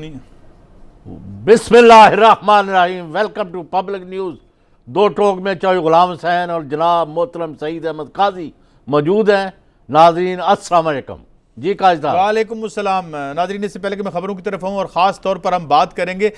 सुनी। बिस्मिल्लाहिर्रहमानिर्रहीम। Welcome to public news. दो टोक में चौधरी गुलाम हुसैन और जनाब मोहतरम सईद अहमद काजी मौजूद हैं। नाजरीन अस्सलाम वालेकुम। जी काजी साहब। वालेकुम अस्सलाम। नाज़रीन, इससे पहले कि मैं खबरों की तरफ आऊँ और ख़ास तौर पर हम बात करेंगे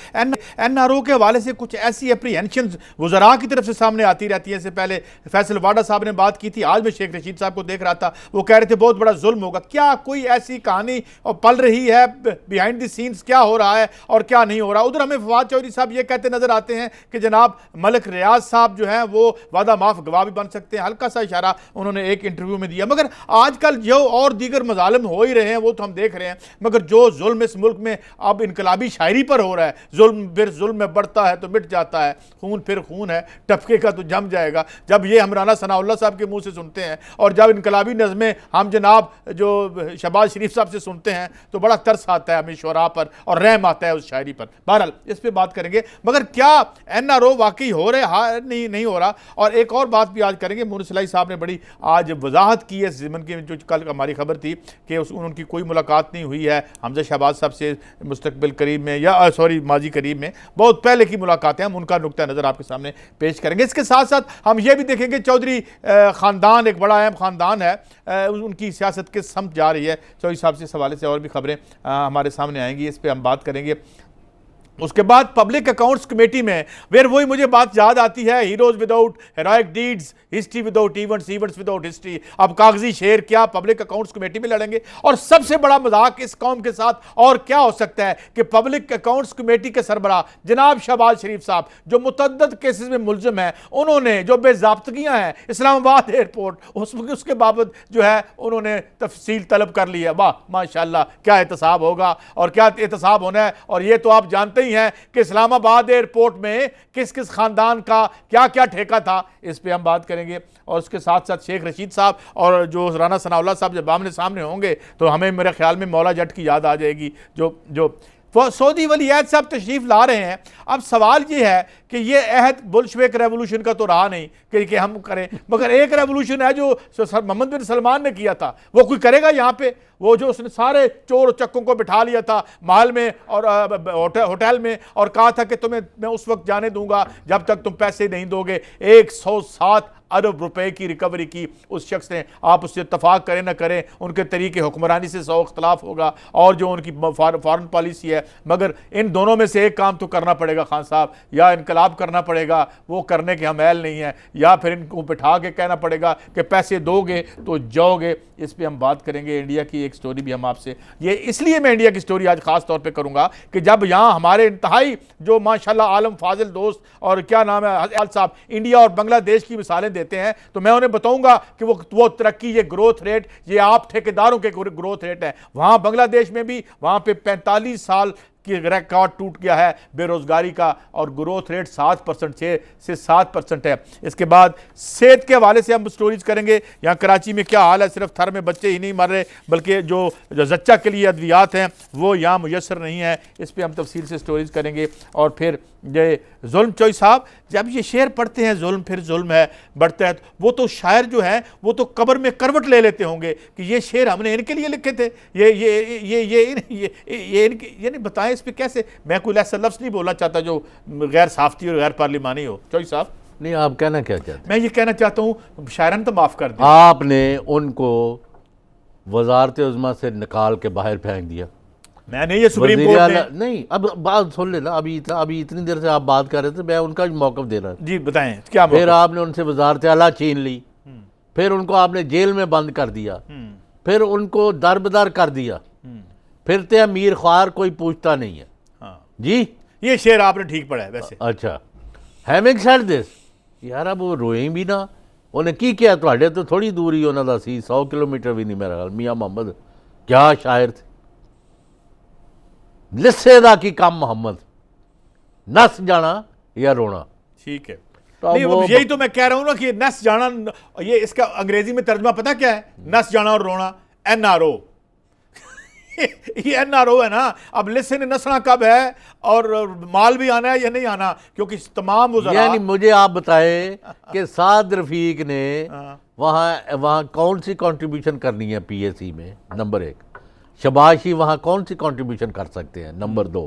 NRO के हवाले से कुछ ऐसी अप्रीहेंशन वज़रा की तरफ से सामने आती रहती है। इससे पहले फैसल वाडा साहब ने बात की थी, आज मैं शेख रशीद साहब को देख रहा था, वो कह रहे थे बहुत बड़ा जुल्म होगा। क्या कोई ऐसी कहानी पल रही है बिहाइंड द सीन्स, क्या हो रहा है और क्या नहीं हो रहा? उधर हमें फवाद चौधरी साहब ये कहते नजर आते हैं कि जनाब मलिक रियाज साहब जो हैं वो वादा माफ गवाह भी बन सकते हैं। हल्का सा इशारा उन्होंने एक इंटरव्यू में दिया। मगर आजकल जो और दीगर मजालिम हो ही रहे हैं वो तो हम देख रहे हैं, मगर जो जुल्म इस मुल्क में अब इनकलाबी शायरी पर हो रहा है, जुल्म फिर जुल्म में बढ़ता है तो मिट जाता है, खून फिर खून है, टपकेगा तो जम जाएगा। जब ये हम राना सनाउल्लाह साहब के मुंह से सुनते हैं और जब इनकलाबी नज़में हम जनाब जो शहबाज शरीफ साहब से सुनते हैं तो बड़ा तरस आता है हमें शुरा पर और रहम आता है उस शायरी पर। बहरहाल इस पर बात करेंगे, मगर क्या NRO वाकई हो रहे नहीं हो रहा? और एक और बात भी आज करेंगे। मुनर सिलाई साहब ने बड़ी आज वजाहत की है इस ज़िमन की, जो कल हमारी खबर थी कि उनकी कोई मुलाकात नहीं हुई है हमजा शहबाज साहब से मुस्तकबिल करीब में, या सॉरी माजी करीब में, बहुत पहले की मुलाकातें। हम उनका नुक्ता नज़र आपके सामने पेश करेंगे। इसके साथ साथ हम ये भी देखेंगे चौधरी ख़ानदान एक बड़ा अहम ख़ानदान है, उनकी सियासत किस समत जा रही है, चौधरी साहब से इस हवाले से और भी खबरें हमारे सामने आएंगी, इस पर हम बात करेंगे। उसके बाद पब्लिक अकाउंट्स कमेटी में फिर वही मुझे बात याद आती है, heroes without heroic deeds, history without events, events without history. अब कागजी शेर क्या पब्लिक अकाउंट्स कमेटी में लड़ेंगे? और सबसे बड़ा मजाक इस कौम के साथ और क्या हो सकता है कि पब्लिक अकाउंट्स कमेटी के सरबराह जनाब शहबाज शरीफ साहब जो मुतअद्दिद केसेस में मुलजिम हैं, उन्होंने जो बेज़ाब्तगियां हैं इस्लामाबाद एयरपोर्ट उसके बाबत जो है उन्होंने तफसील तलब कर ली है। वाह माशाल्लाह, क्या एहतसाब होगा और क्या एहतसाब होना है। और ये तो आप जानते ही हैं कि इस्लामाबाद एयरपोर्ट में किस किस खानदान का क्या क्या ठेका था, इस पे हम बात करेंगे। और उसके साथ साथ शेख रशीद साहब और जो राना सनाउल्लाह साहब जब आमने सामने होंगे तो हमें मेरे ख्याल में मौला जट की याद आ जाएगी जो सऊदी वली अहद साहब तशरीफ ला रहे हैं। अब सवाल ये है कि ये अहद बुल्शविक रेवोल्यूशन का तो रहा नहीं कि हम करें, मगर एक रेवोल्यूशन है जो मोहम्मद बिन सलमान ने किया था, वो कोई करेगा यहाँ पे? वो जो उसने सारे चोर चक्कों को बिठा लिया था महल में और होटल में और कहा था कि तुम्हें मैं उस वक्त जाने दूंगा जब तक तुम पैसे नहीं दोगे। 107 अरब रुपए की रिकवरी की उस शख्स ने। आप उससे इत्तफाक करें ना करें, उनके तरीके हुक्मरानी से 100 इख्तलाफ होगा और जो उनकी फॉरेन पॉलिसी है, मगर इन दोनों में से एक काम तो करना पड़ेगा खान साहब, या इनकलाब करना पड़ेगा, वो करने के हम अहल नहीं है, या फिर इनको बिठा के कहना पड़ेगा कि पैसे दोगे तो जाओगे। इस पर हम बात करेंगे। इंडिया की एक स्टोरी भी हम आपसे, ये इसलिए मैं इंडिया की स्टोरी आज खास तौर पर करूँगा कि जब यहाँ हमारे इंतहाई जो माशाल्लाह आलम फाजिल दोस्त और क्या नाम है अल साहब इंडिया और बांग्लादेश की मिसालें देते हैं, तो मैं उन्हें बताऊंगा कि वो तरक्की, ये ग्रोथ रेट, ये आप ठेकेदारों के ग्रोथ रेट है। वहां बांग्लादेश में भी वहां पे 45 साल की रिकॉर्ड टूट गया है बेरोजगारी का और ग्रोथ रेट 7% से 7% है। इसके बाद सेहत के हवाले से हम स्टोरीज करेंगे। यहाँ कराची में क्या हाल है, सिर्फ थर में बच्चे ही नहीं मर रहे बल्कि जो जच्चा के लिए अद्वियात हैं वो यहाँ मुयसर नहीं है, इस पर हम तफसील से स्टोरीज करेंगे। और फिर ये जुल्म चौधरी साहब जब ये शेर पढ़ते हैं जुल्म फिर जुल्म है बढ़ता है, वो तो शायर जो है वो तो कब्र में करवट ले लेते होंगे कि ये शेर हमने इनके लिए लिखे थे, ये नहीं बताएं इस पे कैसे। मैं कोई ऐसा लफ्ज़ नहीं बोलना चाहता जो गैर साफ्ती और गैर पार्लिमानी हो। चौधरी साहब नहीं, आप कहना क्या चाहते हैं? मैं ये कहना चाहता हूँ शायरन तो माफ़ कर दें, आपने उनको वजारत उज़्मा से निकाल के बाहर फेंक दिया। मैंने ये सुप्रीम कोर्ट ने नहीं, अब बात सुन लेना। अभी इतनी देर से आप बात कर रहे थे, मैं उनका मौक़िफ़ दे रहा था। जी बताएं क्या? फिर आपने उनसे वजारत आला छीन ली, फिर उनको आपने जेल में बंद कर दिया, फिर उनको दरबदर कर दिया, फिर ते अमीर ख्वार कोई पूछता नहीं है। हाँ जी, ये शेर आपने ठीक पढ़ा है वैसे। अच्छा, हैविंग सेड दिस, यार अब वो रोए भी ना, उन्हें की किया ਤੁਹਾਡੇ तो थोड़ी दूरी उन्होंने सी 100 किलोमीटर भी नहीं मेरा ख्याल। मियाँ मोहम्मद क्या शायर थे, लिस्से दा की कम मोहम्मद, नस जाना या रोना। ठीक है, तो नहीं वो यही तो मैं कह रहा हूँ ना कि नस जाना, ये इसका अंग्रेजी में तर्जमा पता क्या है? नस जाना और रोना, NRO। ये NRO है ना। अब लिसन नसना कब है और माल भी आना है या नहीं आना, क्योंकि तमाम यानी मुझे आप बताएं कि साद रफीक ने वहाँ कौन सी कंट्रीब्यूशन करनी है PAC में, नंबर 1। शहबाज शरीफ वहाँ कौन सी कंट्रीब्यूशन कर सकते हैं, नंबर 2।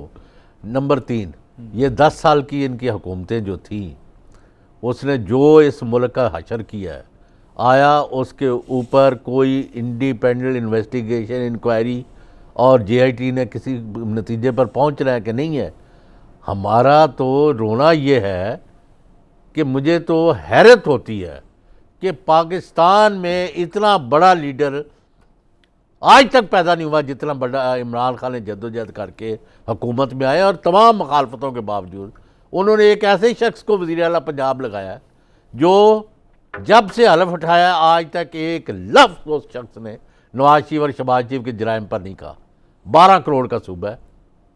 नंबर 3, ये 10 साल की इनकी हुकूमतें जो थी, उसने जो इस मुल्क का हशर किया है, आया उसके ऊपर कोई इंडिपेंडेंट इन्वेस्टिगेशन, इंक्वायरी और JIT ने किसी नतीजे पर पहुंच रहा है कि नहीं है? हमारा तो रोना ये है कि मुझे तो हैरत होती है कि पाकिस्तान में इतना बड़ा लीडर आज तक पैदा नहीं हुआ जितना बड़ा इमरान खान ने जद्दोजहद करके हुकूमत में आए, और तमाम मुखालफतों के बावजूद उन्होंने एक ऐसे शख्स को वज़ीर आला पंजाब लगाया जो जब से हलफ उठाया आज तक एक लफ्ज़ उस शख्स ने नवाज शरीफ और शहबाज शरीफ के जराइम पर नहीं कहा। 12 करोड़ का सूबा है।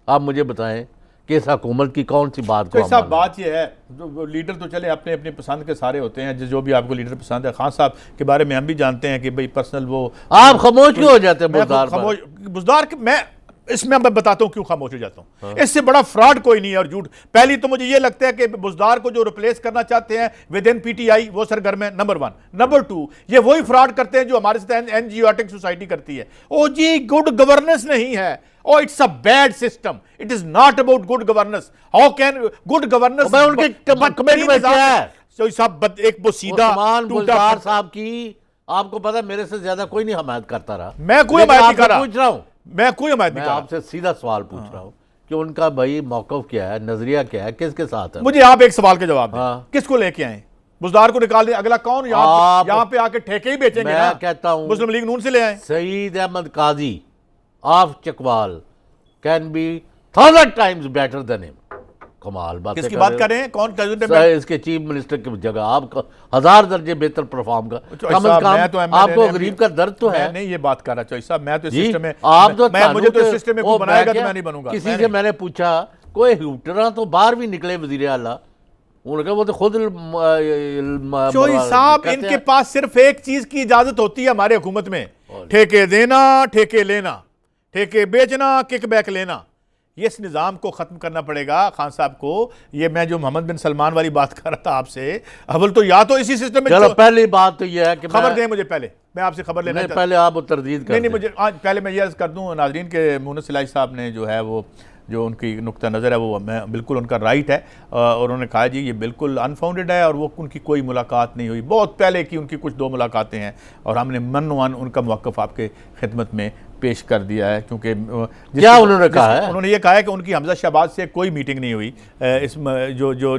आप मुझे बताएं कि इस हुकूमत की कौन सी बात को तो साहब बात यह है, जो लीडर तो चले अपने अपनी पसंद के सारे होते हैं, जो भी आपको लीडर पसंद है। खान साहब के बारे में हम भी जानते हैं कि भाई पर्सनल वो, आप खामोश क्यों हो जाते हैं बुज़दार पर? बुज़दार मैं इसमें मैं बताता हूँ क्यों खामोश हो जाता हूँ। इससे बड़ा फ्रॉड कोई नहीं है और झूठ। पहली तो मुझे ये लगता है कि बुज़दार को जो रिप्लेस करना चाहते हैं विद इन PTI वो सरगर्म है, नंबर 1। नंबर 2, ये वही फ्रॉड करते हैं जो हमारे साथ एनजियोटिक सोसाइटी करती है। ओ जी गुड गवर्नेंस नहीं है, oh it's a bad system, it is not about good governance, how can good governance मैं उनके कमेंट में क्या है? तो साहब एक वो सीधा बुज़दार साहब की आपको पता है मेरे से ज्यादा कोई नहीं हमायत करता रहा। मैं कोई हमायत नहीं कर रहा, पूछ रहा हूँ, मैं कोई हमायत नहीं कर रहा, आपसे सीधा सवाल पूछ रहा हूँ कि उनका भाई मौक़िफ़ क्या है, नजरिया क्या है, किसके साथ है? मुझे आप एक सवाल का जवाब दें, किसको लेके आए? बुज़दार को निकाल दें, अगला कौन? यहाँ पे आके ठेके ही बेचेंगे ना? मैं कहता हूँ मुस्लिम लीग नून से ले आए। Saeed Ahmed Qazi of Chakwal can be 1000 times better than him. कमाल बात। किसकी बात कर रहे हैं? कौन? इसके चीफ मिनिस्टर की जगह आप 1000 दर्जे बेहतर परफॉर्म कर, कम से कम आपको गरीब का दर्द तो है। नहीं ये बात कर रहा चौधरी साहब, मैं तो सिस्टम में आप तो मुझे तो सिस्टम में कोई बनाएगा तो मैं नहीं बनूंगा। किसी से मैंने पूछा कोई ह्यूटरा तो बाहर भी निकले वजीर आला, उन्होंने कहा वो तो खुद चौधरी साहब इनके पास सिर्फ एक चीज की इजाजत होती है हमारे हुकूमत में, ठेके देना, ठेके लेना, ठेके बेचना, किकबैक लेना। ये इस निज़ाम को ख़त्म करना पड़ेगा खान साहब को। ये मैं जो मोहम्मद बिन सलमान वाली बात कर रहा था आपसे, अव्वल तो या तो इसी सिस्टम में। चलो पहली बात तो ये है कि खबर दें मुझे, पहले मैं आपसे खबर लेना चाहता हूं। पहले आप तरदीद कर नहीं मुझे आज पहले मैं ये अर्ज़ कर दूं नाज़रीन के मुनस सिलाई साहब ने जो है वो जो उनकी नुक्ता नज़र है वो मैं बिल्कुल उनका राइट है, और उन्होंने कहा जी ये बिल्कुल अनफाउंडेड है और वो उनकी कोई मुलाकात नहीं हुई। बहुत पहले की उनकी कुछ 2 मुलाकातें हैं और हमने मन उनका मौक़िफ़ आपके खिदमत में पेश कर दिया है। क्योंकि क्या उन्होंने कहा है? उन्होंने ये कहा है कि उनकी हमजा शहबाज से कोई मीटिंग नहीं हुई इस जो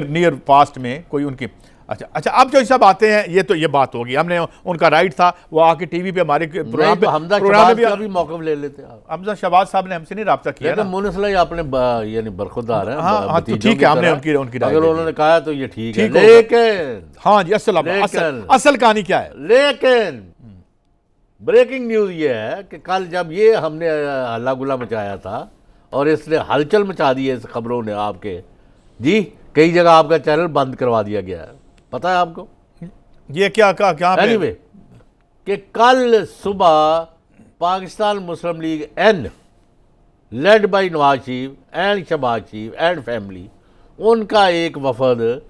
नियर पास्ट में कोई उनकी। अच्छा अब जो सब आते हैं ये बात होगी, हमने उनका राइट था वो आके टीवी पे हमारे प्रोग्राम पे भी मौक़िफ़ ले लेते हैं। हमजा शहबाज साहब ने हमसे नहीं रब्ता किया ना, मुनसलाई आपने यानी बरखुरदार है। हाँ तो ठीक है, हमने उनकी अगर उन्होंने कहा तो ये ठीक है, लेकिन हाँ जी असल कहानी क्या है? लेकिन ब्रेकिंग न्यूज़ ये है कि कल जब ये हमने हल्ला गुल्ला मचाया था और इसने हलचल मचा दी है इस खबरों ने आपके, जी कई जगह आपका चैनल बंद करवा दिया गया है, पता है आपको? ये क्या एनीवे कि कल सुबह Pakistan Muslim League N led by Nawaz Sharif and Shahbaz Sharif and family, उनका एक वफद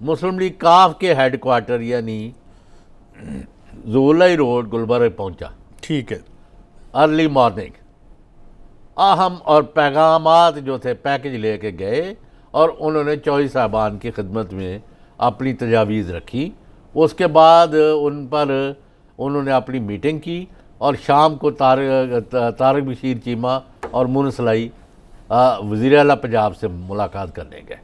मुस्लिम लीग काफ के हेडक्वार्टर यानी ज़ोलाई रोड गुलबर्ग पहुंचा। ठीक है, अर्ली मॉर्निंग अहम और पैगामात जो थे पैकेज लेके गए और उन्होंने चौधरी साहबान की खिदमत में अपनी तजावीज़ रखी। उसके बाद उन पर उन्होंने अपनी मीटिंग की और शाम को तारक बशीर चीमा और मुनसलाई वज़ीर आला पंजाब से मुलाकात करने गए।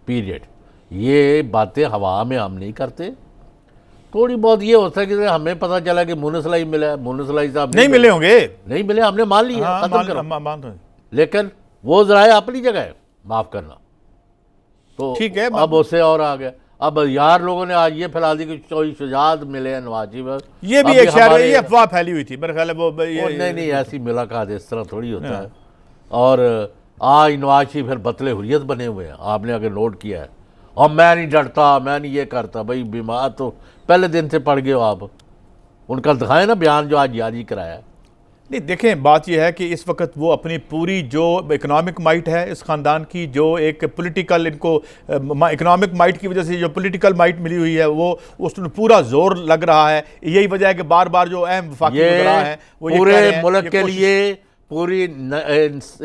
पीरियड। ये बातें हवा में हम नहीं करते। थोड़ी बहुत ये होता है कि हमें पता चला कि मुनसलाई मिला, मुनसलाई साहब नहीं मिले होंगे, नहीं मिले, हमने मान लिया, हाँ, खत्म करो। तो लेकिन वो ज़राए अपनी जगह है, माफ़ करना तो ठीक है। अब उससे और आ गया। अब यार लोगों ने आज ये फैला दी कि चौधरी शुजात मिले हैं नवाज शरीफ, ये भी एक शायद ये अफवाह फैली हुई थी मेरे ख्याल है वो नहीं ऐसी मुलाकात इस तरह थोड़ी होता है। और आज नवाज शरीफ फिर बतले हुर्रियत बने हुए हैं, आपने अगर नोट किया है। और मैं नहीं डरता, मैं नहीं ये करता, भाई बीमार तो पहले दिन से पड़ गए हो आप। उनका दिखाए ना बयान जो आज जारी कराया। नहीं देखें, बात यह है कि इस वक्त वो अपनी पूरी जो इकोनॉमिक माइट है इस ख़ानदान की, जो एक पॉलिटिकल इनको इकोनॉमिक माइट की वजह से जो पॉलिटिकल माइट मिली हुई है वो उसमें पूरा जोर लग रहा है। यही वजह है कि बार बार जो अहम वफाकी वज़रा हैं वो पूरे मुल्क के लिए, पूरी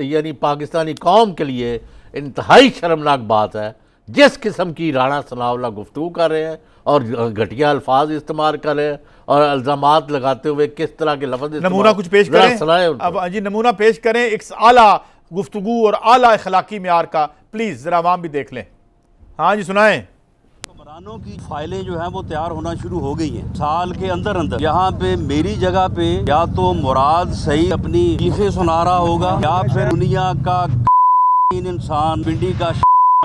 यानी पाकिस्तानी कौम के लिए इंतहाई शर्मनाक बात है जिस किस्म की राणा सनावला गुफ्तगू कर रहे हैं और घटिया अल्फाज इस्तेमाल कर रहे हैं और इल्ज़ामात लगाते हुए किस तरह के लफ्ज़ नमूना कुछ पेश करें। अब जी नमूना पेश करें एक आला गुफ्तगू और आला अखलाकी मेयार का, प्लीज़ ज़रा आवाम भी देख लें। हाँ जी सुनाएं। हुक्मरानों की फाइलें जो हैं वो तैयार होना शुरू हो गई हैं साल के अंदर अंदर। यहाँ पे मेरी जगह पे या तो मुराद सही अपनी चीखें सुना रहा होगा या फिर दुनिया का इंसान पिंडी का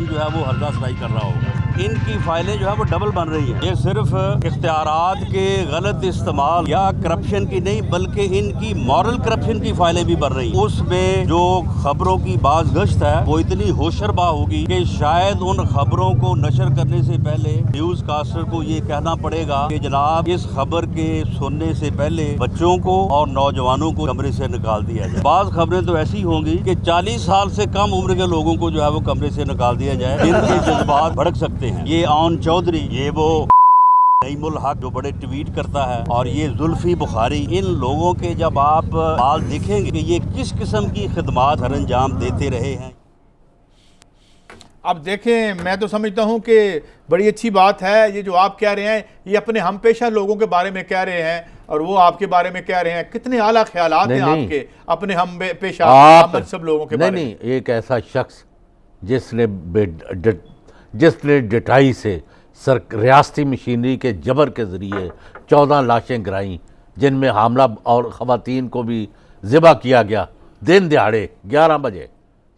जो है वो हरदा सराई कर रहा होगा। इनकी फाइलें जो है वो डबल बन रही हैं। ये सिर्फ इख्तियारात के गलत इस्तेमाल या करप्शन की नहीं बल्कि इनकी मॉरल करप्शन की फाइलें भी बन रही हैं। उसमें जो खबरों की बाज गश्त है वो इतनी होशरबा होगी कि शायद उन खबरों को नशर करने से पहले न्यूज कास्टर को ये कहना पड़ेगा कि जनाब इस खबर के सुनने से पहले बच्चों को और नौजवानों को कमरे से निकाल दिया जाए। बाज खबरें तो ऐसी होंगी कि 40 साल से कम उम्र के लोगों को जो है वो कमरे से निकाल दिया जाए, जिनके जज्बात भड़क सकते हैं। ये आन चौधरी, ये वो नईमुल हक जो बड़े ट्वीट करता है, और ये जुल्फी बुखारी, इन लोगों के जब आप हाल देखेंगे कि ये किस किस्म की खिदमात हर अंजाम देते रहे हैं। अब देखें, मैं तो समझता हूं कि बड़ी अच्छी बात है ये जो आप कह रहे हैं, ये अपने हम पेशा लोगों के बारे में कह रहे हैं और वो आपके बारे में कह रहे हैं। कितने आला ख्यालात हैं आपके अपने हम पेशा सब लोगों के बारे में। नहीं, एक ऐसा शख्स जिसने डिटाई से रियासती मशीनरी के जबर के ज़रिए 14 लाशें गिराईं, जिनमें हामला और ख़वातीन को भी ज़िबा किया गया दिन दिहाड़े 11 बजे,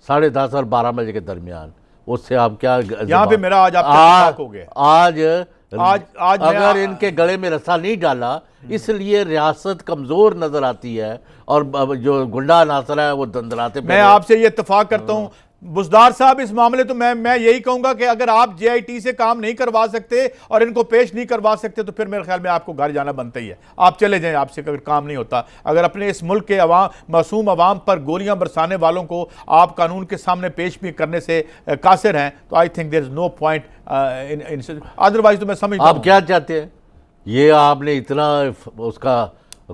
10:30 और 12 बजे के दरमियान। उससे आप क्या यहाँ पे मेरा आज आपका हो गया। आज अगर इनके गले में रस्सा नहीं डाला, इसलिए रियासत कमज़ोर नज़र आती है और जो गुंडा नासरा है वो दंदलाते। मैं आपसे ये इत्तेफाक करता हूँ बुज़दार साहब, इस मामले तो मैं यही कहूंगा कि अगर आप JIT से काम नहीं करवा सकते और इनको पेश नहीं करवा सकते तो फिर मेरे ख्याल में आपको घर जाना बनता ही है। आप चले जाएं, आपसे अगर काम नहीं होता। अगर अपने इस मुल्क के मासूम अवाम पर गोलियां बरसाने वालों को आप कानून के सामने पेश भी करने से कासिर हैं तो I think there is no point in otherwise. तो मैं समझता हूं आप क्या चाहते हैं, ये आपने इतना उसका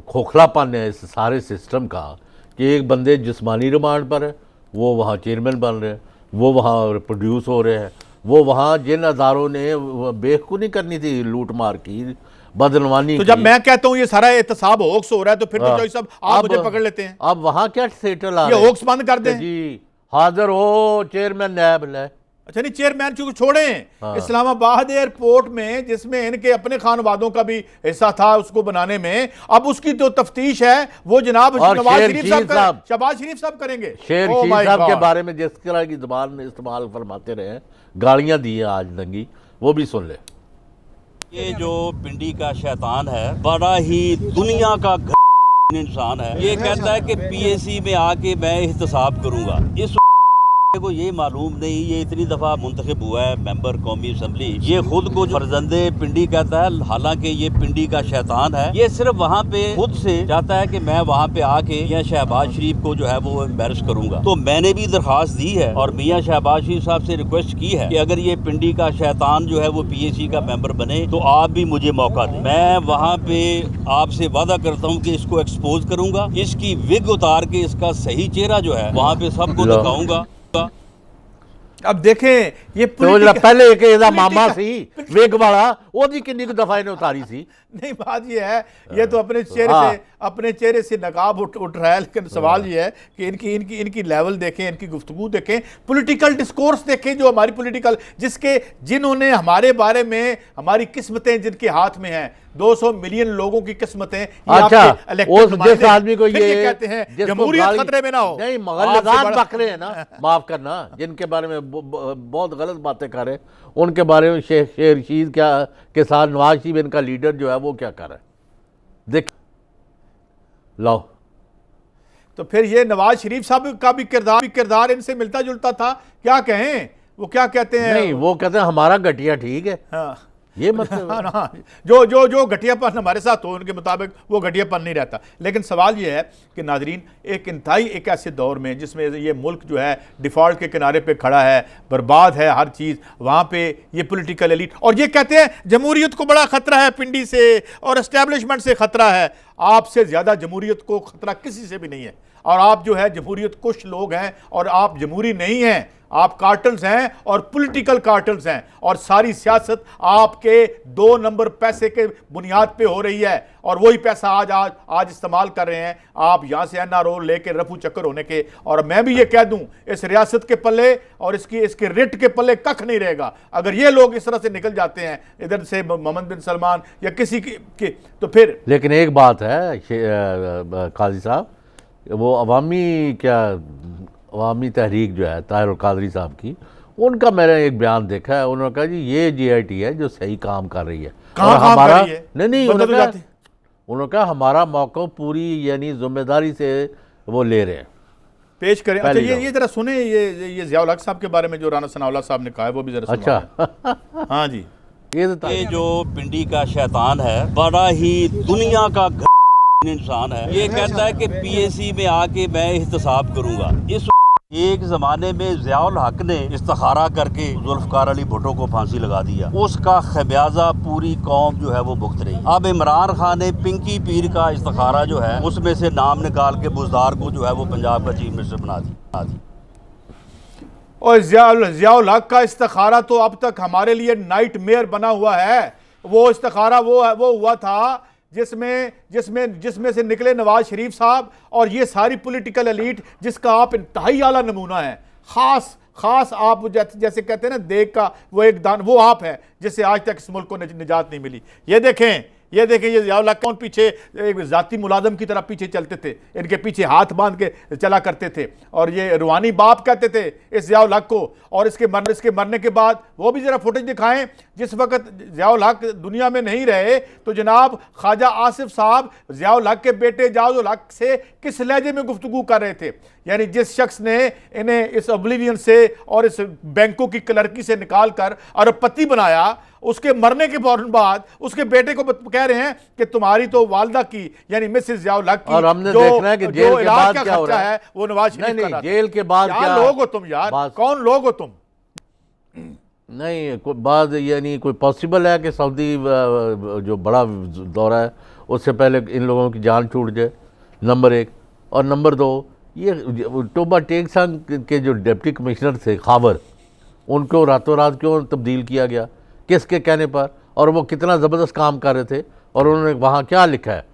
खोखलापन है इस सारे सिस्टम का कि एक बंदे जिस्मानी रिमांड पर है, वो वहाँ चेयरमैन बन रहे हैं, वो वहाँ प्रोड्यूस हो रहे हैं, वो वहाँ जिन अदारों ने बेखूनी करनी थी, लूट मार की, बदनवानी तो जब मैं कहता हूँ ये सारा एहतसाब होक्स हो रहा है तो फिर तो सब आप मुझे पकड़ लेते हैं। अब वहाँ क्या सेटल आ ये होक्स बंद कर दें जी, हाजिर हो चेयरमैन नायब है। अच्छा नहीं, चेयरमैन क्यों छोड़ें। इस्लामाबाद एयरपोर्ट में जिसमें इनके अपने खानवादों का भी हिस्सा था उसको बनाने में, अब उसकी जो तफ्तीश है वो जनाब शहबाज शरीफ साहब करेंगे। शेर साहब के बारे में जिस तरह की जुबान इस्तेमाल फरमाते रहे, गालियां दी हैं आज नंगी, वो भी सुन ले। ये जो पिंडी का शैतान है बड़ा ही दुनिया का इंसान है। ये कहता है कि PAC में आके मैं एहतसाब करूंगा। इस को ये मालूम नहीं ये इतनी दफा मुंतखब हुआ है मेंबर कौमी असम्बली, ये खुद को फर्जंदे पिंडी कहता है, हालांकि ये पिंडी का शैतान है। ये सिर्फ वहाँ पे खुद से चाहता है कि मैं वहाँ पे आके या शहबाज शरीफ को जो है वो एम्बैरस करूंगा। तो मैंने भी दरखास्त दी है और मियाँ शहबाज शरीफ साहब से रिक्वेस्ट की है कि अगर ये पिंडी का शैतान जो है वो PAC का मेंबर बने तो आप भी मुझे मौका दें। मैं वहाँ पे आपसे वादा करता हूँ कि इसको एक्सपोज करूंगा, इसकी विग उतार के इसका सही चेहरा जो है वहाँ पे सबको दिखाऊंगा। अब देखें ये तो पहले एक मामा सी वेग वाला ओदी किन्नी दफा इन्हें उतारी सी। नहीं, बात ये है ये तो अपने चेहरे से नकाब उठ रहा है, लेकिन सवाल ये है कि इनकी लेवल देखें, इनकी गुफ्तगू देखें, पॉलिटिकल डिस्कोर्स देखें जो हमारी पॉलिटिकल जिन्होंने हमारे बारे में हमारी किस्मतें जिनके हाथ में हैं, 200 मिलियन लोगों की किस्मतें। अच्छा, जिस आदमी को ये कहते हैं जमहूरियत खतरे में ना हो, नहीं मगलजान बकरे हैं ना, माफ करना, जिनके बारे में बहुत गलत बातें कर रहे हैं, उनके बारे में शेर रशीद क्या के साथ नवाज शरीफ इनका लीडर जो है वो क्या कर रहा है, देख लो। तो फिर ये नवाज शरीफ साहब का भी किरदार इनसे मिलता जुलता था। क्या कहें, वो क्या कहते हैं, नहीं वो कहते हैं हमारा घटिया ठीक है। हाँ, ये मतलब हाँ ना, जो घटियापन हमारे साथ हो उनके मुताबिक वो घटियापन नहीं रहता। लेकिन सवाल ये है कि नाजरीन, एक ऐसे दौर में जिसमें ये मुल्क जो है डिफ़ॉल्ट के किनारे पे खड़ा है, बर्बाद है हर चीज़, वहाँ पे ये पॉलिटिकल एलिट और ये कहते हैं जमहूरियत को बड़ा ख़तरा है, पिंडी से और एस्टेब्लिशमेंट से ख़तरा है। आपसे ज़्यादा जमहूरियत को ख़तरा किसी से भी नहीं है। और आप जो है जमहूरियत कुछ लोग हैं और आप जमहूरी नहीं हैं, आप कार्टल्स हैं और पॉलिटिकल कार्टल्स हैं। और सारी सियासत आपके 2 नंबर पैसे के बुनियाद पे हो रही है और वही पैसा आज इस्तेमाल कर रहे हैं आप यहाँ से NRO लेके रफू चक्कर होने के। और मैं भी ये कह दूं, इस रियासत के पल्ले और इसके रिट के पल्ले कख नहीं रहेगा अगर ये लोग इस तरह से निकल जाते हैं इधर से, मोहम्मद बिन सलमान या किसी की तो फिर। लेकिन एक बात है काजी साहब, वो अवामी तहरीक जो है ताहिर कादरी साहब की, उनका मैंने एक बयान देखा है। उन्होंने कहा जी ये JIT है जो सही काम कर रही है। कहाँ काम कर रही है? नहीं, उन्होंने कहा हमारा मौक़िफ़ पूरी यानी जिम्मेदारी से वो ले रहे हैं, पेश करें। अच्छा ये जरा सुने, ये ज़ियाउल हक साहब के बारे में जो राना सनाउल्लाह साहब ने कहा है वो भी जरा। अच्छा हाँ जी, ये जो पिंडी का शैतान है, बड़ा ही दुनिया का इंसान है। ये कहता है कि PAC में आके मैं एहतसाब करूंगा। इस एक जमाने में ज़ियाउल हक ने इस्तिखारा करके जुल्फ़कार अली भुट्टो को फांसी लगा दिया, उसका खमियाजा पूरी कौम जो है वो भुगत रही। अब इमरान खान ने पिंकी पीर का इस्तिखारा जो है उसमें से नाम निकाल के बुज़दार को जो है वो पंजाब का चीफ मिनिस्टर बना दी। और ज़ियाउल हक का इस्तिखारा तो अब तक हमारे लिए नाइटमेयर बना हुआ है। वो इस्तिखारा वो हुआ था जिसमें से निकले नवाज शरीफ साहब और ये सारी पॉलिटिकल एलीट जिसका आप इंतहाई आला नमूना है। खास आप जैसे कहते हैं ना, देख का वो एक दान, वो आप है जिससे आज तक इस मुल्क को निजात नहीं मिली। ये देखें ये ज़ियाउल हक कौन पीछे एक जाती मुलाजम की तरह पीछे चलते थे, इनके पीछे हाथ बांध के चला करते थे और ये रूहानी बाप कहते थे इस ज़ियाउल हक को। और इसके मरने के बाद वो भी ज़रा फुटेज दिखाएं। जिस वक्त ज़ियाउल हक दुनिया में नहीं रहे तो जनाब ख्वाजा आसिफ साहब ज़ियाउल हक के बेटे ज़ियाउल हक से किस लहजे में गुफ्तगू कर रहे थे। यानी जिस शख्स ने इन्हें इस ओब्लिवियन से और इस बैंकों की क्लर्की से निकाल कर अरबपति बनाया, उसके मरने के फौरन बाद उसके बेटे को कह रहे हैं कि तुम्हारी तो वालदा की यानी मिसेस ज़ियाउल हक की, और हमने देखना है कि जेल के बाद क्या हो रहा है वो नवाज शरीफ का। जेल के बाद क्या लोग हो तुम यार, कौन लोग हो तुम? नहीं, कोई बात यानी कोई पॉसिबल है कि सऊदी जो बड़ा दौरा है उससे पहले इन लोगों की जान छूट जाए, नंबर 1। और नंबर 2, ये टोबा टेक्सांग के जो डिप्टी कमिश्नर थे खावर, उनको रातों रात क्यों तब्दील किया गया, किसके कहने पर? और वो कितना ज़बरदस्त काम कर रहे थे। और उन्होंने वहाँ क्या लिखा है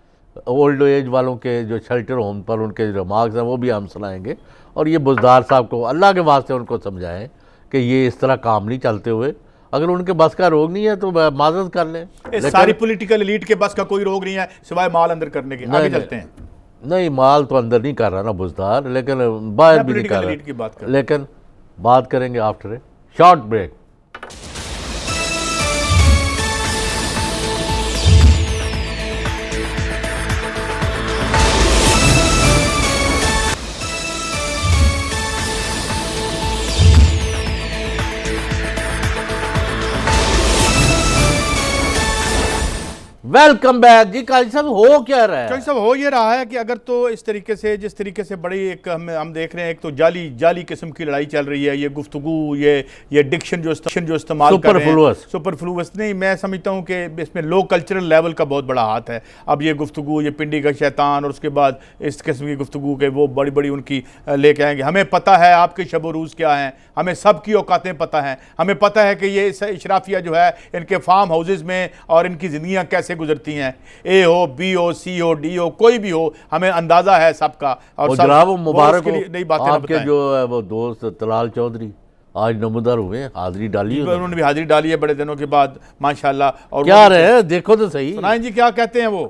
ओल्ड एज वालों के जो शेल्टर होम पर उनके जो रिमार्क्स हैं वो भी हम सुनाएंगे। और ये बुज़दार साहब को अल्लाह के वास्ते उनको समझाएं कि ये इस तरह काम नहीं चलते हुए। अगर उनके बस का रोग नहीं है तो माजरत कर लें। सारी पॉलिटिकल एलीट के बस का कोई रोग नहीं है सिवाय माल अंदर करने के। आगे चलते हैं। नहीं, माल तो अंदर नहीं कर रहा ना बुज़दार, लेकिन बाहर भी नहीं कर रहा। लेकिन बात करेंगे after a short break. Welcome back जी। काजी साहब हो क्या रहा है? काजी साहब हो ये रहा है कि अगर तो इस तरीके से जिस तरीके से बड़ी एक हम देख रहे हैं, एक तो जाली किस्म की लड़ाई चल रही है, ये गुफ्तगू ये डिक्शन जो इस्तेमाल कर रहे हैं, सुपरफ्लूअस नहीं, मैं समझता हूँ कि इसमें लो कल्चरल लेवल का बहुत बड़ा हाथ है। अब ये गुफ्तगू, ये पिंडी का शैतान और उसके बाद इस किस्म की गुफ्तगू के वो बड़ी बड़ी उनकी लेके आएंगे। हमें पता है आपके शब रूज़ क्या हैं, हमें सब की औकातें पता हैं, हमें पता है कि ये इशराफिया जो है इनके फार्म हाउसेज में और इनकी ज़िंदगियाँ कैसे गुजरती हैं। ए हो, बी हो, सी हो, डी हो, कोई भी हो, हमें अंदाजा है सबका। और जनाब मुबारक नई बातें आपके जो है वो दोस्त तलाल चौधरी आज नमूदार हुए, हाजिरी डाली, उन्होंने भी हाजिरी डाली है बड़े दिनों के बाद माशाल्लाह। और क्या रहे देखो तो सही, सुनाएं जी क्या कहते हैं वो।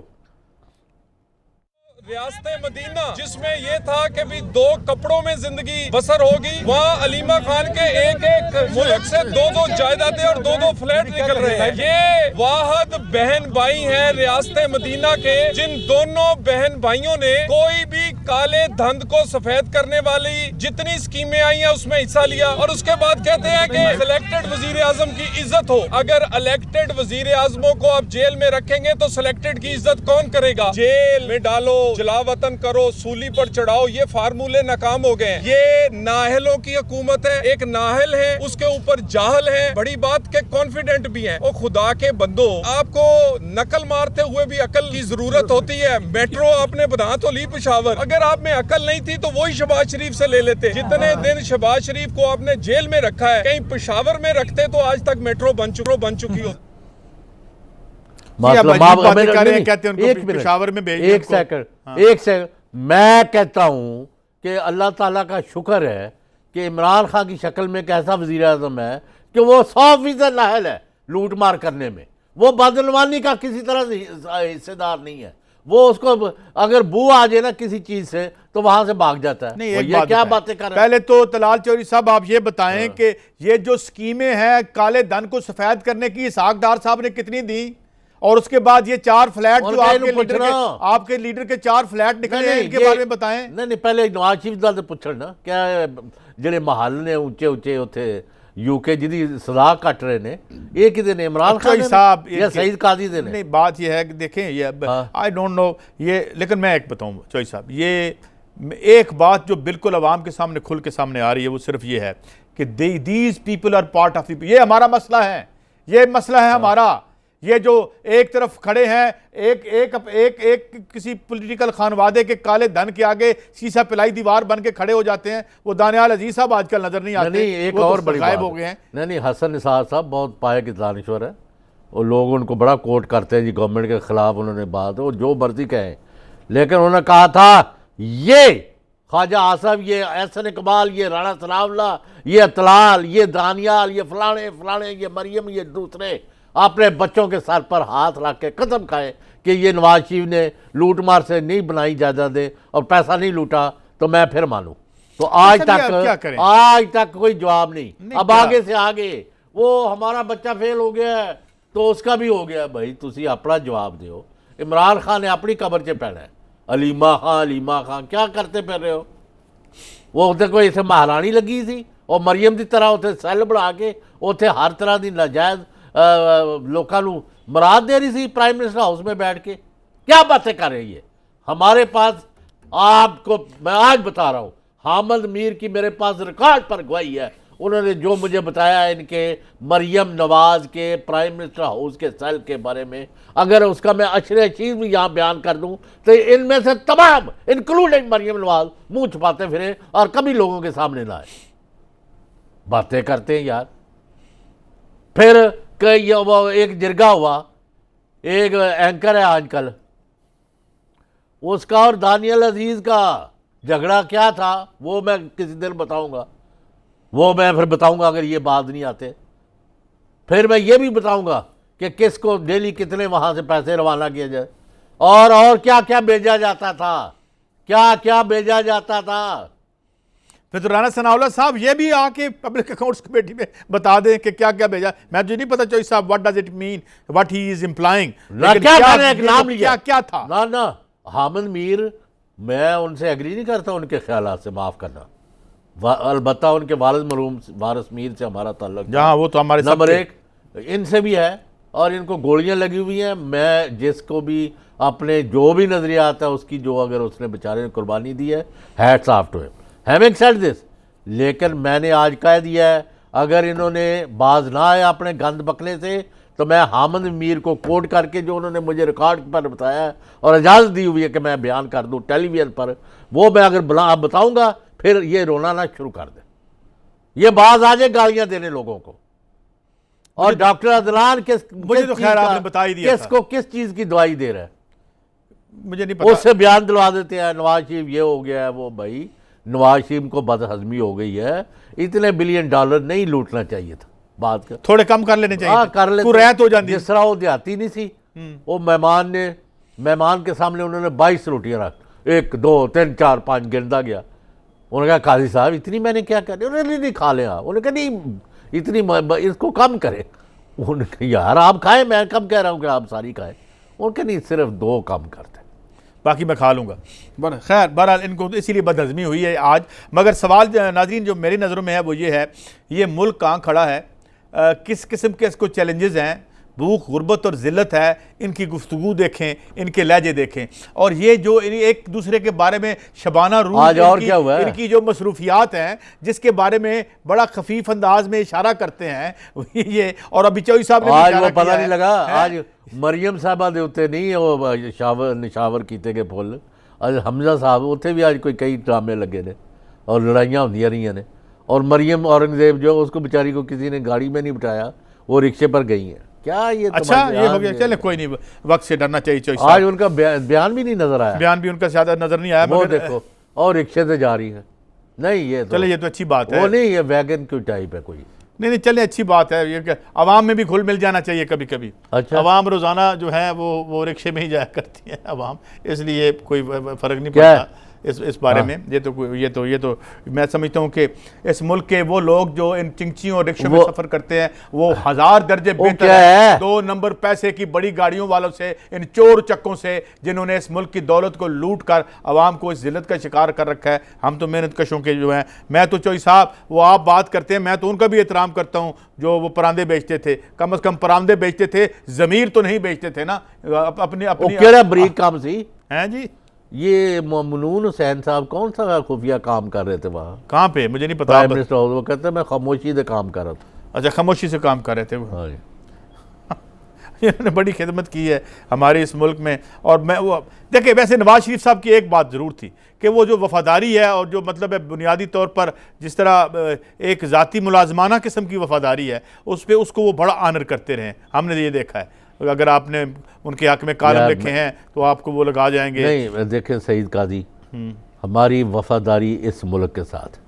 रियासते मदीना जिसमें ये था कि भी 2 कपड़ों में जिंदगी बसर होगी, वहाँ अलीमा खान के एक मुल्क से 2 जायदादें और 2 फ्लैट निकल रहे हैं। ये वाहद बहन भाई हैं रियासते मदीना के, जिन दोनों बहन भाइयों ने कोई भी काले धन को सफेद करने वाली जितनी स्कीमें आई हैं उसमें हिस्सा लिया और उसके बाद कहते हैं कि सिलेक्टेड वजीर आजम की इज्जत हो। अगर इलेक्टेड वजीर आजमों को आप जेल में रखेंगे तो सिलेक्टेड की इज्जत कौन करेगा? जेल में डालो, जलावतन करो, सूली पर चढ़ाओ, ये फार्मूले नाकाम हो गए। ये नाहलों की हुकूमत है, एक नाहल है उसके ऊपर जाहल है, बड़ी बात के कॉन्फिडेंट भी है। और खुदा के बंदो, आपको नकल मारते हुए भी अकल की जरूरत होती है। मेट्रो आपने बना तो ली पेशावर, अगर आप में अकल नहीं थी तो वही शहबाज शरीफ से ले लेते। जितने दिन शहबाज शरीफ को आपने जेल में रखा है, कहीं पेशावर में रखते तो आज तक मेट्रो बन चुकी हो। पेशावर में एक सेकंड मैं कहता हूं कि अल्लाह ताला का शुक्र है कि इमरान खान की शक्ल में एक ऐसा वजीर आजम है कि वो 100% नाहल है लूट मार करने में। वो बदनवानी का किसी तरह से हिस्सेदार नहीं है। वो उसको अगर बू आ जाए ना किसी चीज से तो वहां से भाग जाता है। नहीं, ये क्या बातें कर रहे हैं? पहले तो तलाल चौधरी साहब आप ये बताएं कि ये जो स्कीमें हैं काले धन को सफेद करने की इसहाक डार साहब ने कितनी दी, और उसके बाद ये 4 फ्लैट जो आपके लीडर के 4 फ्लैट निकले हैं, इनके बारे में बताएं। नहीं पहले नवाज शरीफ दा पूछना क्या ਜਿਹੜੇ महल ने ऊंचे ऊंचे उथे यूके जिदी सजा कट रहे ने ये किदे ने? इमरान खान साहब या सईद काजी दे ने? नहीं, बात ये है कि देखें ये आई डोंट नो ये, लेकिन मैं एक बताऊं चौधरी साहब, ये एक बात जो बिल्कुल अवाम के सामने खुल के सामने आ रही है वो सिर्फ ये है कि these people are part of people. ये हमारा मसला है, ये मसला है हमारा। ये जो एक तरफ खड़े हैं, एक किसी पॉलिटिकल खानवादे के काले धन के आगे शीशा पिलाई दीवार बन के खड़े हो जाते हैं। वो दानियाल अजीज साहब आजकल नजर नहीं आते। नहीं, एक और बड़ी गायब हो गए हैं। नहीं हसन निसार साहब बहुत पाए के दानिश्वर है, और लोग उनको बड़ा कोट करते हैं जी गवर्नमेंट के खिलाफ उन्होंने बात, वो जो मर्जी कहें, लेकिन उन्होंने कहा था ये ख्वाजा आसफ, ये एहसन इकबाल, ये राणा सनाउल्लाह, ये अतलाल, ये दानियाल, ये फलाने, ये मरियम, ये दूसरे अपने बच्चों के सर पर हाथ रख के कसम खाए कि ये नवाज शरीफ ने लूट मार से नहीं बनाई जायदादें और पैसा नहीं लूटा तो मैं फिर मानूं। तो आज तक कोई जवाब नहीं। अब आगे से आगे वो हमारा बच्चा फेल हो गया है तो उसका भी हो गया। भाई तुसी अपना जवाब दो। इमरान खान ने अपनी कबर से पहना है अलीमा खान क्या करते फिर रहे हो? वो उसे कोई इसे महारानी लगी थी और मरियम की तरह उसे सैल बना के उसे हर तरह की नाजायज लोगों को मुराद दे रही थी प्राइम मिनिस्टर हाउस में बैठ के। क्या बातें कर रही है? हमारे पास, आपको मैं आज बता रहा हूँ, हामिद मीर की मेरे पास रिकॉर्ड पर गवाही है। उन्होंने जो मुझे बताया इनके मरियम नवाज के प्राइम मिनिस्टर हाउस के सेल के बारे में, अगर उसका मैं अशरे चीज भी यहाँ बयान कर दूँ तो इनमें से तमाम इंक्लूडिंग मरियम नवाज मुंह छुपाते फिरे और कभी लोगों के सामने ना आए। बातें करते हैं यार। फिर एक जिरगा हुआ, एक एंकर है आजकल, उसका और दानियल अजीज का झगड़ा क्या था वो मैं किसी दिन बताऊंगा। वो मैं फिर बताऊंगा अगर ये बात नहीं आते। फिर मैं ये भी बताऊंगा कि किसको डेली कितने वहां से पैसे रवाना किए जाए और क्या क्या भेजा जाता था, क्या भेजा जाता था। फिर तो राणा सनाउल्लाह साहब ये भी आके पब्लिक अकाउंट्स कमेटी में बता दें कि क्या क्या भेजा। मैं मुझे नहीं पता चौधरी साहब what does it mean, what he is implying. क्या था ना हामिद मीर, मैं उनसे एग्री नहीं करता उनके ख्यालात से, माफ करना। अलबत्ता उनके वालिद मरहूम वारिस मीर से हमारा ताल्लुक, जहाँ वो तो हमारे नंबर 1 इनसे भी है और इनको गोलियां लगी हुई हैं। मैं जिसको भी अपने जो भी नजरिया आता है उसकी, जो अगर उसने बेचारे ने कुर्बानी दी है, hats off to him. Having said this, लेकिन मैंने आज कह दिया है अगर इन्होंने बाज ना आया अपने गंद बकने से तो मैं हामिद मीर को कोट करके जो उन्होंने मुझे रिकॉर्ड पर बताया और इजाज़त दी हुई है कि मैं बयान कर दूं टेलीविजन पर, वो मैं अगर बताऊंगा फिर ये रोना ना शुरू कर दे। ये बाज आ जाए गालियां देने लोगों को। और डॉक्टर अदनान मुझे तो खैर आपने बता ही दिया किसको किस चीज़ की दवाई दे रहा है मुझे नहीं पता। उससे बयान दिलवा देते हैं नवाज शरीफ ये हो गया है वो। भाई नवाज शरीफ को बदहजमी हो गई है, इतने $1 बिलियन नहीं लूटना चाहिए था। बात कर थोड़े कम कर लेने चाहिए। कर लेते रैत हो जाती। जिस तरह वो देहाती नहीं सी, वो मेहमान के सामने उन्होंने 22 रोटियां रख, 1 2 3 4 5 गिनता गया। उन्होंने कहा काजी साहब इतनी मैंने क्या करी? उन्होंने नहीं खा लिया। उन्होंने कहा नहीं इतनी, इसको कम करें। उन्होंने कहा यार आप खाएं, मैं कम कह रहा हूँ कि आप सारी खाएं। उनके नहीं सिर्फ 2 कम करते। बाकी मैं खा लूँगा। खैर बहरहाल इनको तो इसीलिए बदहज़मी हुई है आज। मगर सवाल नाज़रीन जो मेरी नज़रों में है वो ये है, ये मुल्क कहाँ खड़ा है, किस किस्म के इसको चैलेंजेस हैं, भूख गुर्बत और ज़िल्लत है, इनकी गुफ्तगू देखें, इनके लहजे देखें, और ये जो एक दूसरे के बारे में शबाना रूह आज और क्या हुआ है? इनकी जो मसरूफियात हैं जिसके बारे में बड़ा खफीफ अंदाज में इशारा करते हैं ये, और अभी चौधरी साहब ने भी आज इशारा वो पता किया नहीं है। लगा, हैं? आज मरियम साहबा दे उत्ते नहीं वो निशावर कीते गए फुल, आज हमजा साहब उत्थे भी आज कोई कई ड्रामे लगे ने और लड़ाइयाँ होंदियां रही ने, और मरियम औरंगजेब जो उसको बेचारी को किसी ने गाड़ी में नहीं बिठाया, वो रिक्शे पर गई हैं। क्या ये अच्छा ये हो गया, चले कोई नहीं, वक्त से डरना चाहिए। चौधरी आज साहब उनका बयान भी नहीं नजर आया, बयान भी उनका ज़्यादा नज़र नहीं आया, वो मगर देखो और रिक्शे से जा रही है। नहीं ये तो चले ये तो अच्छी बात है। वो नहीं, ये वैगन की टाइप है कोई। नहीं चले अच्छी बात है, ये आवाम में भी घुल मिल जाना चाहिए कभी कभी। अच्छा। आवाम रोज़ाना जो है वो रिक्शे में ही जाया करती है आवाम, इसलिए कोई फ़र्क नहीं क्या पड़ता इस बारे में। ये तो मैं समझता हूँ कि इस मुल्क के वो लोग जो इन चिंचियों और रिक्शों में सफ़र करते हैं वो हज़ार दर्जे बेहतर है 2 नंबर पैसे की बड़ी गाड़ियों वालों से, इन चोर चक्कों से जिन्होंने इस मुल्क की दौलत को लूट कर आवाम को इस जिल्लत का शिकार कर रखा है। हम तो मेहनत कशों के जो हैं, मैं तो चौधरी साहब वो आप बात करते हैं, मैं तो उनका भी एहतराम करता हूँ जो वो परांदे बेचते थे, कम से कम परांदे बेचते थे, ज़मीर तो नहीं बेचते थे ना अपनी अपनी बरीक काम सी हैं जी। ये ममनून हुसैन साहब कौन सा खुफिया काम कर रहे थे वहाँ, कहाँ पे मुझे नहीं पता। प्राइम मिनिस्टर, वो कहते हैं मैं खामोशी से काम कर रहा था। अच्छा खामोशी से काम कर रहे थे वो। हाँ जी। इन्होंने बड़ी खिदमत की है हमारे इस मुल्क में। और मैं वो देखिए, वैसे नवाज शरीफ साहब की एक बात ज़रूर थी कि वो जो वफादारी है और जो मतलब है बुनियादी तौर पर जिस तरह एक ज़ाती मुलाजमाना किस्म की वफादारी है उस पर उसको वो बड़ा आनर करते रहे, हमने ये देखा है। अगर आपने उनके हक में कालम लिखे हैं तो आपको वो लगा जाएंगे। नहीं देखें सईद काजी, हमारी वफादारी इस मुल्क के साथ,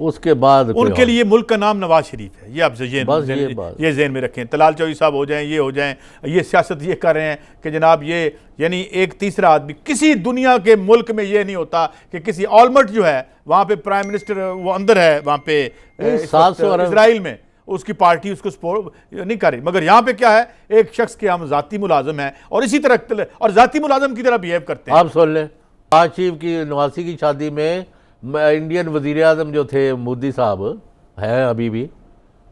उसके बाद उनके लिए मुल्क का नाम नवाज शरीफ है, ये आप ये ज़हन में रखें। तलाल चौधरी साहब हो जाएं, ये हो जाएं, ये सियासत ये कर रहे हैं कि जनाब ये यानी एक तीसरा आदमी किसी दुनिया के मुल्क में ये नहीं होता कि किसी ऑलमर्ट जो है वहाँ पे प्राइम मिनिस्टर वो अंदर है वहाँ पे इजराइल में, उसकी पार्टी उसको सपोर्ट नहीं कर रही, मगर यहाँ पे क्या है, एक शख्स के हम ज़ाती मुलाजम हैं और इसी तरह और ज़ाती मुलाजम की तरह बिहेव करते हैं। आप सुन लें, नवाज शरीफ की नवासी की शादी में इंडियन वज़ीर आज़म जो थे मोदी साहब हैं अभी भी,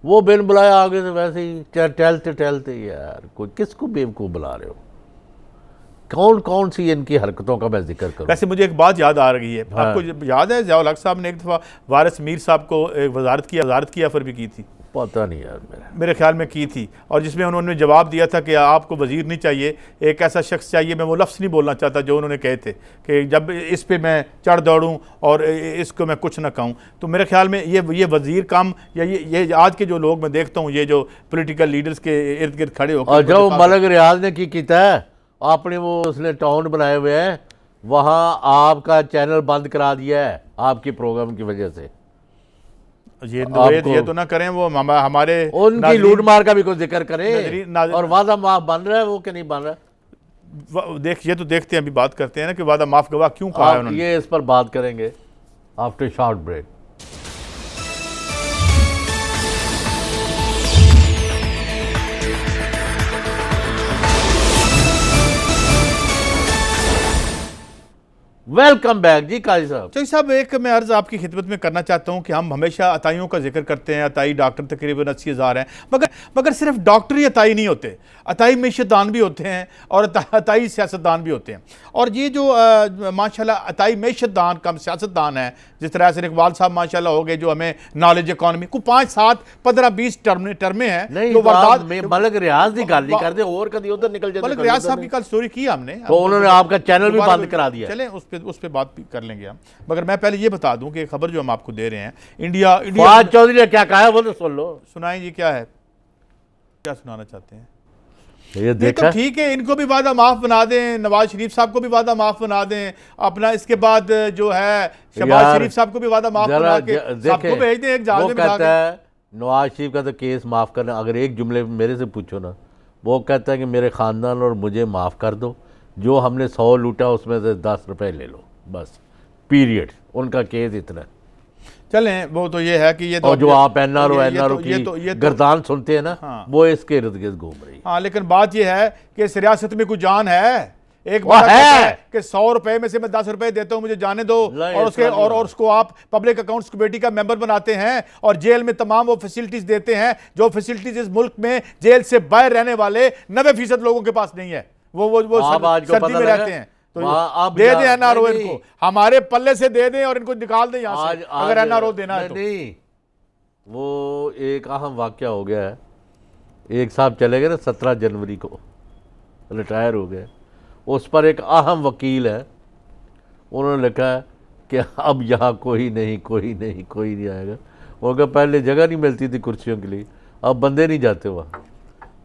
वो बिन बुलाया आगे से वैसे ही टहलते टहलते, यार कोई किसको बेवकूफ़ बुला रहे हो, कौन कौन सी इनकी हरकतों का मैं जिक्र करूं। वैसे मुझे एक बात याद आ रही है, हाँ। आपको याद है ज़िया-उल-हक साहब ने एक दफ़ा वारिस मीर साहब को एक वजारत की ऑफर भी की थी, पता नहीं यार मेरे ख्याल में की थी, और जिसमें उन्होंने जवाब दिया था कि आपको वज़ीर नहीं चाहिए, एक ऐसा शख्स चाहिए, मैं वो लफ्ज़ नहीं बोलना चाहता जो उन्होंने कहे थे कि जब इस पे मैं चढ़ दौड़ूं और इसको मैं कुछ ना कहूं। तो मेरे ख्याल में ये वज़ीर काम या ये आज के जो लोग मैं देखता हूँ, ये जो पोलिटिकल लीडर्स के इर्द गिर्द खड़े होकर, और जो मलक रियाज ने की किया है, आपने वो उसने टाउन बनाए हुए हैं, वहाँ आपका चैनल बंद करा दिया है आपके प्रोग्राम की वजह से। ये तो ना करें, वो हमारे उनकी लूट मार का भी कोई जिक्र करें, और वादा माफ बन रहा है वो कि नहीं बन रहा है। ये तो देखते हैं, अभी बात करते हैं ना कि वादा माफ गवाह क्यों कहा है उन्होंने। ये इस पर बात करेंगे after short break. Welcome back जी काजी साहब। चौधरी साहब, एक मैं अर्ज़ आपकी खिदमत में करना चाहता हूँ कि हम हमेशा अताइयों का जिक्र करते हैं, अताई डॉक्टर तकरीबन 80,000 हैं, मगर सिर्फ डॉक्टर ही अताई नहीं होते, अताई मैशतदान भी होते हैं और अताई सियासतदान भी होते हैं। और ये जो माशाल्लाह अताई मैशतदान कम सियासतदान है, जिस तरह से इकबाल साहब माशाल्लाह हो गए जो हमें नॉलेज इकॉनमी को 5, 7, 15, 20 टर्में हैं जो मलक रियाज की गल नहीं करते और कभी उधर निकल जाते। मलक रियाज साहब की कल स्टोरी की हमने, तो उन्होंने आपका चैनल भी बंद करा दिया। चलें उस पर बात भी कर लेंगे हम, मगर मैं पहले ये बता दूं कि खबर जो हम आपको दे रहे हैं, इंडिया चौधरी ने क्या कहा है वो तो सुन लो। सुनाएं जी, क्या है, क्या सुनाना चाहते हैं। ये देखा तो ठीक है, इनको भी वादा माफ बना दें, नवाज शरीफ साहब को भी वादा माफ बना दें अपना, इसके बाद जो है शहबाज शरीफ साहब को भी वादा माफ बना के सबको भेज दें एक जहाज में बिठा के। नवाज शरीफ का तो केस माफ करना, अगर एक जुमले मेरे से पूछो ना, वो कहता है कि मेरे खानदान और मुझे माफ कर दो, जो हमने 100 लूटा उसमें से 10 रुपए ले लो, बस पीरियड। उनका केस इतना। चलें, वो तो ये है कि ये तो और जो आप एनआरओ की गर्दान सुनते हैं ना, हाँ। वो इसके इर्द गिर्द घूम रही है। हाँ, लेकिन बात ये है कि इस रियासत में कोई जान है, एक वो बंदा कहता है है कि 100 रुपए में से मैं 10 रुपए देता हूं, मुझे जाने दो, नहीं, और उसके इतना नहीं और उसको आप पब्लिक अकाउंट्स कमेटी का मेंबर बनाते हैं और जेल में तमाम वो फैसिलिटीज देते हैं जो फैसिलिटीज इस मुल्क में जेल से बाहर रहने वाले 90% लोगों के पास नहीं है। वो आप आज को सर्दी पता में लगा? रहते हैं, तो वहाँ आप दे जा- दें एनआरओ नहीं, इनको, हमारे पल्ले से दे दें और इनको निकाल दें यहां से अगर एनआरओ देना है तो। नहीं, वो एक अहम वाकया हो गया है। एक साहब चले गए ना 17 जनवरी को, रिटायर हो गए। उस पर एक अहम वकील है, उन्होंने लिखा है कि अब यहाँ कोई नहीं आएगा। वो कहा पहले जगह नहीं मिलती थी कुर्सियों के लिए, अब बंदे नहीं जाते वहाँ।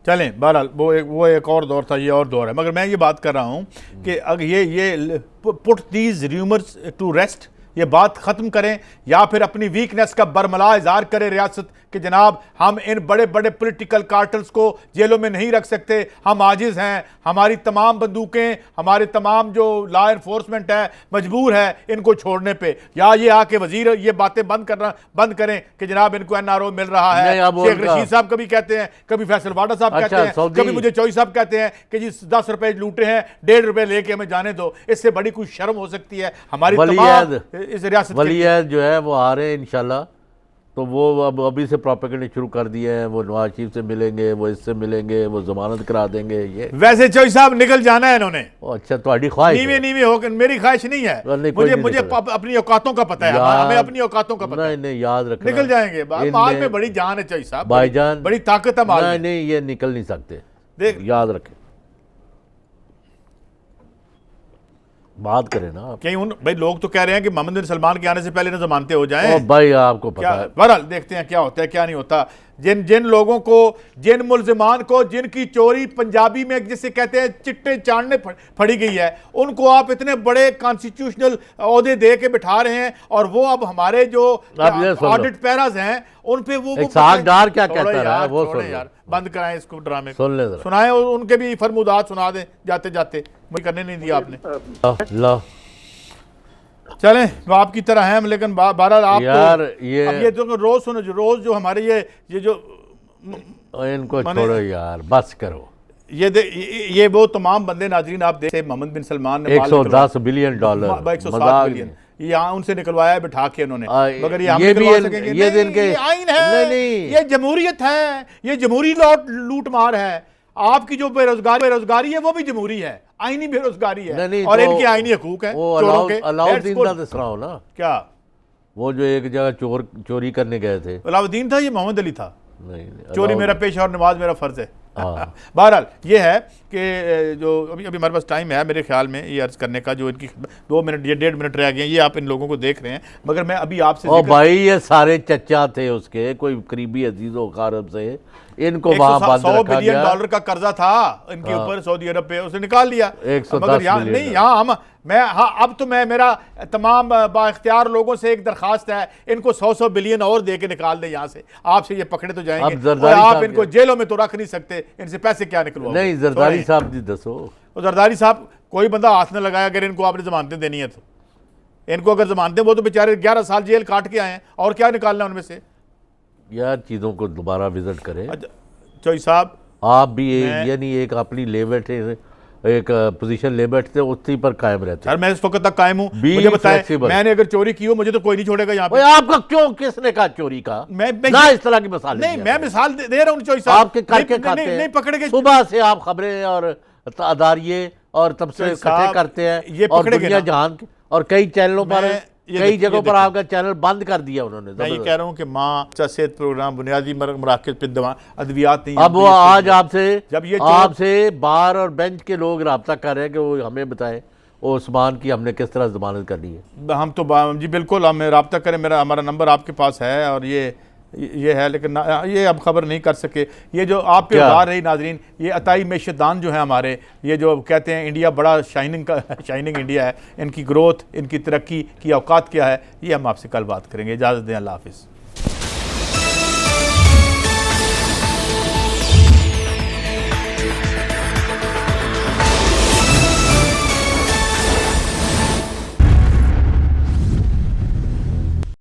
चलें, बहरहाल वो एक और दौर था, ये और दौर है। मगर मैं ये बात कर रहा हूँ कि अगर ये put these rumours to rest, ये बात ख़त्म करें, या फिर अपनी वीकनेस का बरमला इजहार करें रियासत कि जनाब हम इन बड़े बड़े पॉलिटिकल कार्टल्स को जेलों में नहीं रख सकते, हम आजिज़ हैं, हमारी तमाम बंदूकें, हमारे तमाम जो लॉ एनफोर्समेंट है मजबूर है इनको छोड़ने पे, या ये आके वजीर ये बातें बंद करें कि जनाब इनको एनआरओ मिल रहा है। शेख रशीद साहब कभी कहते हैं, कभी फैसल वाडा साहब कहते हैं, कभी मुझे चौधरी साहब कहते हैं कि जी 10 रुपए लूटे हैं, 1.5 रुपए लेके हमें जाने दो। इससे बड़ी कोई शर्म हो सकती है हमारी तमाम इस रियासत वलीयद जो है वो आ रहे हैं इंशाल्लाह, तो वो अब अभी से प्रोपेगेंडा शुरू कर दिए हैं। वो नवाज शरीफ से मिलेंगे, वो इससे मिलेंगे, वो जमानत करा देंगे। ये वैसे चौधरी साहब निकल जाना है इन्होंने। अच्छा, तुम्हारी ख्वाहिश है? नीवे होकर, मेरी ख्वाहिश नहीं है, मुझे अपनी औकातों का पता है, हमें अपनी औकातों का पता है। नहीं, याद रखना, निकल जाएंगे। माल में बड़ी जान है चौधरी साहब, भाईजान, बड़ी ताकत है माल में। नहीं, ये निकल नहीं सकते, देख याद रखें। बात करें ना आप। कहीं भाई लोग तो कह रहे हैं कि मोहम्मद बिन सलमान के आने से पहले ना जमानते हो जाएं। भाई आपको पता है, बहरहाल देखते हैं क्या होता है क्या नहीं होता। जिन लोगों को, जिन मुल्जिमान को, जिनकी चोरी पंजाबी में जिसे कहते हैं चिट्टे चाड़ने फड़ी गई है, उनको आप इतने बड़े कॉन्स्टिट्यूशनल ओहदे दे के बिठा रहे हैं, और वो अब हमारे जो ऑडिट पैराज हैं उन पे वो डार क्या कहता है वो सुन यार, बंद कराएं इसको ड्रामे को, सुन ले, सुनाएं, उनके भी फरमुदात सुना दें जाते जाते। मुझे करने नहीं दिया आपने। ला चलें, वो आपकी तरह हैं, लेकिन बहरहाल आप यार तो, ये अब ये तो रोज सुनो, रोज जो हमारे ये जो इनको छोड़ो यार, बस करो। ये वो तमाम बंदे नाजरीन आप देखते, मोहम्मद बिन सलमान ने $110 बिलियन 107 बिलियन यहाँ उनसे निकलवाया बिठा के उन्होंने, मगर ये हम ये भी निकलवा सकेंगे? ये दिन के ये आइन है, ये जमहूरियत है, ये जमहूरी लूट मार है। आपकी जो बेरोजगारी है वो भी जमहूरी है, आईनी बेरोजगारी है, नहीं, और तो इनकी आईनी हकूक है। अलाउद्दीन का तो सुनाओ ना, क्या वो जो एक जगह चोरी करने गए थे। अलाउद्दीन था, ये मोहम्मद अली था। नहीं, चोरी मेरा पेशा और नमाज मेरा फर्ज है। बहरहाल ये है कि जो अभी हमारे पास टाइम है मेरे ख्याल में ये अर्ज करने का, जो इनकी 2 मिनट या 1.5 मिनट रह गए, ये आप इन लोगों को देख रहे हैं, मगर मैं अभी आपसे भाई ये सारे चचा थे उसके, कोई करीबी अजीजों कारब से, इनको वहां बंद रखा $100 बिलियन गया। का कर्जा था इनके ऊपर सऊदी अरब पे, उसने निकाल लिया। 110 मगर यहाँ नहीं, यहाँ अब तो मैं मेरा तमाम बाइख्तियार लोगों से एक दरखास्त है, इनको 100 बिलियन और दे के निकाल दे यहाँ से। आपसे ये पकड़े तो जाएंगे, आप इनको जेलों में तो रख नहीं सकते, इनसे पैसे क्या निकलवाओ? नहीं, जरदारी साहब जी दसो। जरदारी साहब, कोई बंदा हाथ न लगाया अगर इनको आपने जमानतें देनी है तो। इनको अगर जमानतें, वो तो बेचारे 11 साल जेल काट के आए हैं, और क्या निकालना उनमें से? यार चीज़ों को दोबारा विजिट करें। चौधरी साहब आप भी यानी एक अपनी ले बैठे, एक पोजीशन ले बैठते, उसी पर कायम रहते हैं। मैं इस वक्त तक कायम हूँ। मुझे बताएं, मैंने अगर चोरी की हो मुझे तो कोई नहीं छोड़ेगा यहाँ पे। आपका क्यों, किसने कहा चोरी का? मैं ना इस तरह की मिसाल नहीं, मैं मिसाल दे रहा हूँ चौधरी साहब, आपके करके खाते हैं। नहीं पकड़ के सुबह से आप खबरें और अदारिये और तब से इकट्ठे करते हैं, ये और दुनिया जहान और कई चैनलों पर, कई जगहों पर आपका चैनल बंद कर दिया उन्होंने। मैं ये कह रहा हूँ कि माँ सेहत प्रोग्राम, बुनियादी मराकज़ पे दवा अद्वियात नहीं। अब वो आज आपसे बार और बेंच के लोग रब्ता कर रहे हैं कि वो हमें बताएं उस्मान की हमने किस तरह जमानत करनी है। हम तो जी बिल्कुल, हम रब्ता करें, हमारा नंबर आपके पास है, और ये है, लेकिन ये अब खबर नहीं कर सके। ये जो आप पे उधार रही नाजरीन, ये अताई मेशदान जो है हमारे, ये जो कहते हैं इंडिया बड़ा शाइनिंग इंडिया है, इनकी ग्रोथ, इनकी तरक्की की औकात क्या है, ये हम आपसे कल बात करेंगे। इजाज़त दें, अल्लाह हाफिज़।